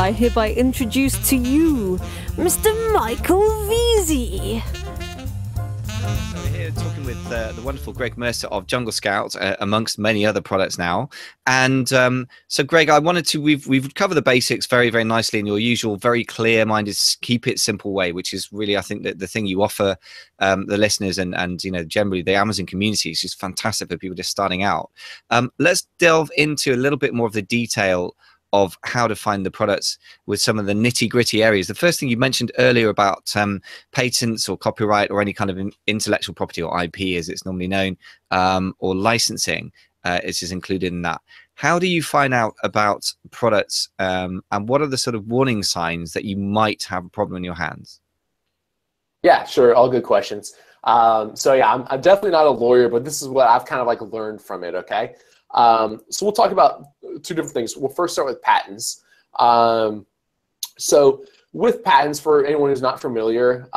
I hereby introduce to you Mr. Michael Veazey. So we're here talking with the wonderful Greg Mercer of Jungle Scout, amongst many other products now. And so, Greg, I wanted to we've covered the basics very, very nicely in your usual very clear-minded, keep it simple way, which is really, I think, that the thing you offer the listeners and you know, generally the Amazon community is just fantastic for people just starting out. Let's delve into a little bit more of the detail of how to find the products with some of the nitty-gritty areas. The first thing you mentioned earlier about patents or copyright or any kind of intellectual property, or IP as it's normally known, or licensing is included in that. How do you find out about products, and what are the sort of warning signs that you might have a problem in your hands? Yeah, sure. All good questions. So yeah, I'm definitely not a lawyer, but this is what I've kind of like learned from it, okay? So we'll talk about two different things. We'll first start with patents. So with patents, for anyone who's not familiar,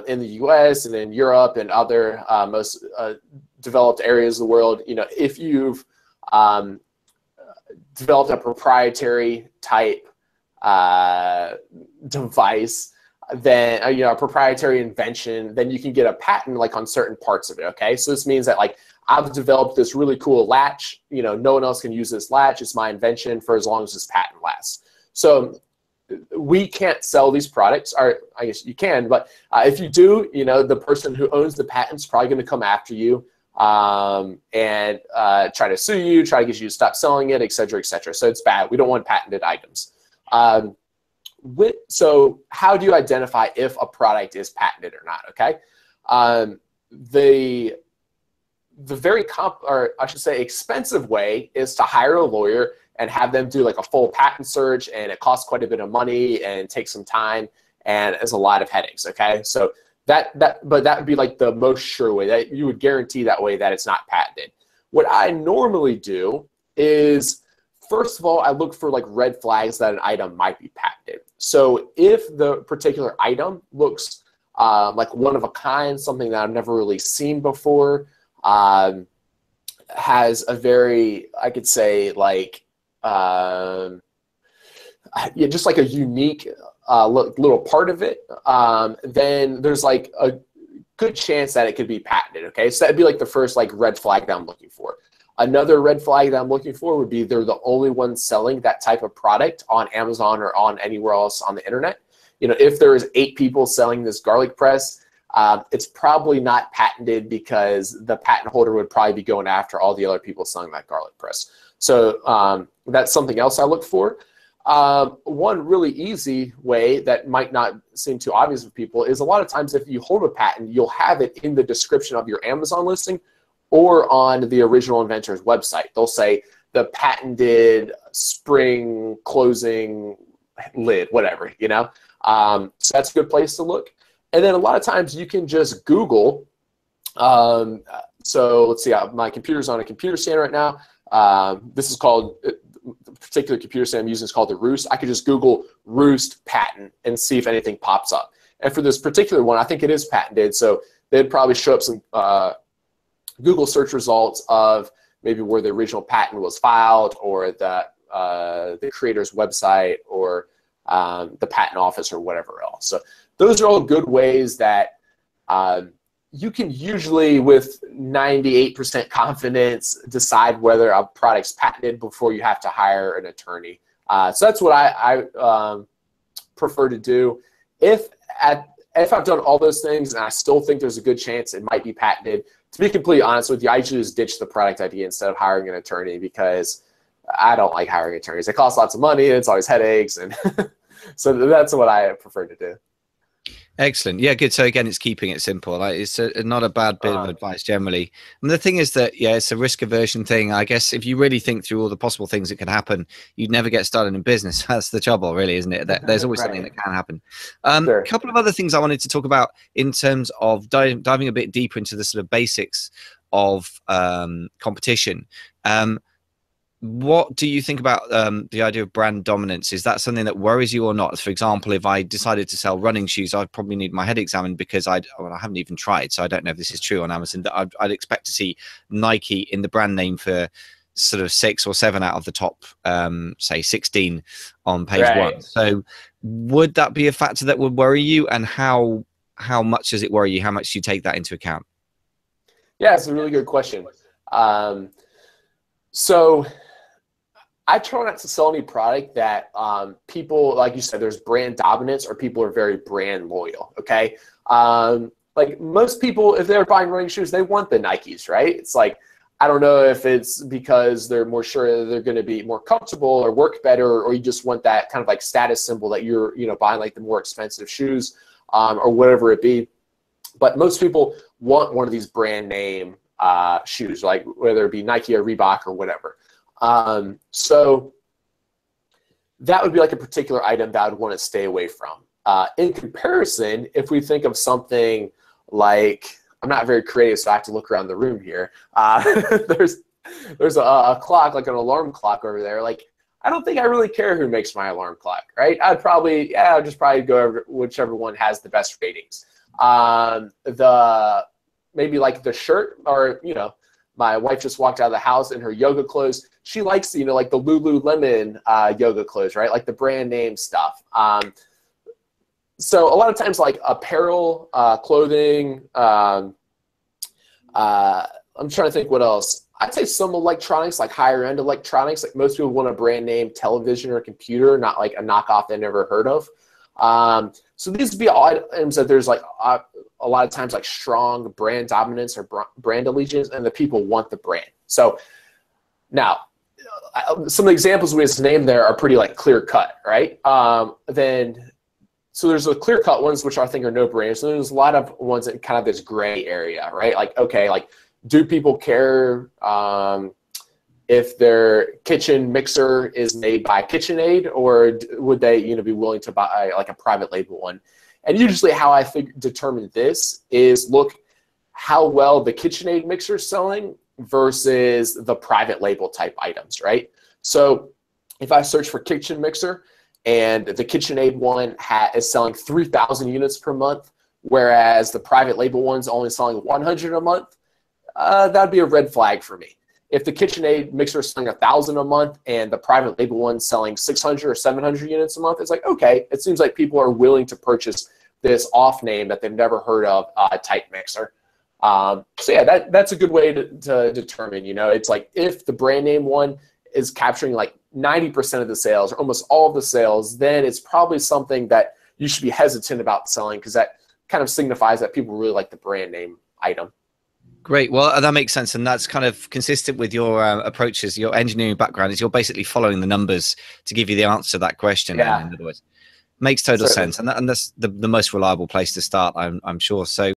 in the US and in Europe and other most developed areas of the world, you know, if you've developed a proprietary type device, then you know, a proprietary invention, then you can get a patent like on certain parts of it. Okay, so this means that like I've developed this really cool latch, you know, no one else can use this latch, it's my invention for as long as this patent lasts. So we can't sell these products, or I guess you can, but if you do, you know, the person who owns the patent's probably going to come after you and try to sue you, try to get you to stop selling it, et cetera, et cetera. So it's bad. We don't want patented items. So how do you identify if a product is patented or not? Okay, the very expensive way is to hire a lawyer and have them do like a full patent search, and it costs quite a bit of money and takes some time and is a lot of headaches. Okay, so but that would be like the most sure way that you would guarantee that way that it's not patented. What I normally do is, first of all, I look for like red flags that an item might be patented. So if the particular item looks like one of a kind, something that I've never really seen before, has a very, I could say, like, yeah, just like a unique little part of it, then there's like a good chance that it could be patented. Okay, so that'd be like the first like red flag that I'm looking for. Another red flag that I'm looking for would be they're the only ones selling that type of product on Amazon or on anywhere else on the internet. You know, if there is 8 people selling this garlic press, it's probably not patented, because the patent holder would probably be going after all the other people selling that garlic press. So that's something else I look for. One really easy way that might not seem too obvious for people is a lot of times if you hold a patent, you'll have it in the description of your Amazon listing or on the original inventor's website. They'll say the patented spring closing lid, whatever, you know. So that's a good place to look. And then a lot of times you can just Google. So let's see, my computer's on a computer stand right now. This is called, the particular computer stand I'm using is called the Roost. I could just Google Roost patent and see if anything pops up. And for this particular one, I think it is patented. So they'd probably show up some Google search results of maybe where the original patent was filed, or the creator's website, or the patent office, or whatever else. So those are all good ways that you can usually, with 98% confidence, decide whether a product's patented before you have to hire an attorney. So that's what I prefer to do. If I've done all those things and I still think there's a good chance it might be patented, to be completely honest with you, I usually just ditch the product idea instead of hiring an attorney, because I don't like hiring attorneys. It costs lots of money, and it's always headaches, and so that's what I prefer to do. Excellent. Yeah, good. So again, it's keeping it simple. Like, it's not a bad bit of advice generally. And the thing is that, yeah, it's a risk aversion thing. I guess if you really think through all the possible things that can happen, you'd never get started in business. That's the trouble, really, isn't it? There's always something that can happen. Sure. A couple of other things I wanted to talk about in terms of diving a bit deeper into the sort of basics of competition. What do you think about the idea of brand dominance? Is that something that worries you or not? For example, if I decided to sell running shoes, I'd probably need my head examined, because I haven't even tried, so I don't know if this is true on Amazon. That I'd expect to see Nike in the brand name for sort of 6 or 7 out of the top, say 16 on page Right. 1. So would that be a factor that would worry you, and how much does it worry you? How much do you take that into account? Yeah, it's a really good question. So I try not to sell any product that people, like you said, there's brand dominance or people are very brand loyal, okay? Like most people, if they're buying running shoes, they want the Nikes, right? It's like, I don't know if it's because they're more sure they're going to be more comfortable or work better, or you just want that kind of like status symbol that you're, buying like the more expensive shoes or whatever it be. But most people want one of these brand name shoes, like whether it be Nike or Reebok or whatever. So that would be like a particular item that I would want to stay away from. In comparison, if we think of something like, I'm not very creative, so I have to look around the room here. There's a clock, like an alarm clock over there. Like, I don't think I really care who makes my alarm clock, right? I'd just probably go over whichever one has the best ratings. Maybe like the shirt, or, my wife just walked out of the house in her yoga clothes. She likes, like the Lululemon yoga clothes, right? Like the brand name stuff. So a lot of times, like apparel, clothing, I'm trying to think what else. I'd say some electronics, like higher end electronics, like most people want a brand name television or computer, not like a knockoff they never heard of. So these would be all items that there's like a lot of times like strong brand dominance or brand allegiance, and the people want the brand. So now, some of the examples we just named there are pretty like clear cut, right? So there's the clear cut ones, which I think are no brainers. So there's a lot of ones in kind of this gray area, right? Like, okay, like, do people care if their kitchen mixer is made by KitchenAid, or would they, be willing to buy like a private label one? And usually how I determine this is look how well the KitchenAid mixer is selling versus the private label type items, right? So if I search for kitchen mixer and the KitchenAid one is selling 3,000 units per month, whereas the private label one's only selling 100 a month, that'd be a red flag for me. If the KitchenAid mixer is selling 1,000 a month and the private label one's selling 600 or 700 units a month, it's like, okay, it seems like people are willing to purchase this off name that they've never heard of type mixer. So yeah, that's a good way to determine, it's like if the brand name one is capturing like 90% of the sales or almost all of the sales, then it's probably something that you should be hesitant about selling, because that kind of signifies that people really like the brand name item. Great. Well, that makes sense. And that's kind of consistent with your approaches. Your engineering background is you're basically following the numbers to give you the answer to that question. Yeah. In other words, makes total Certainly. sense. And that's the most reliable place to start, I'm sure. So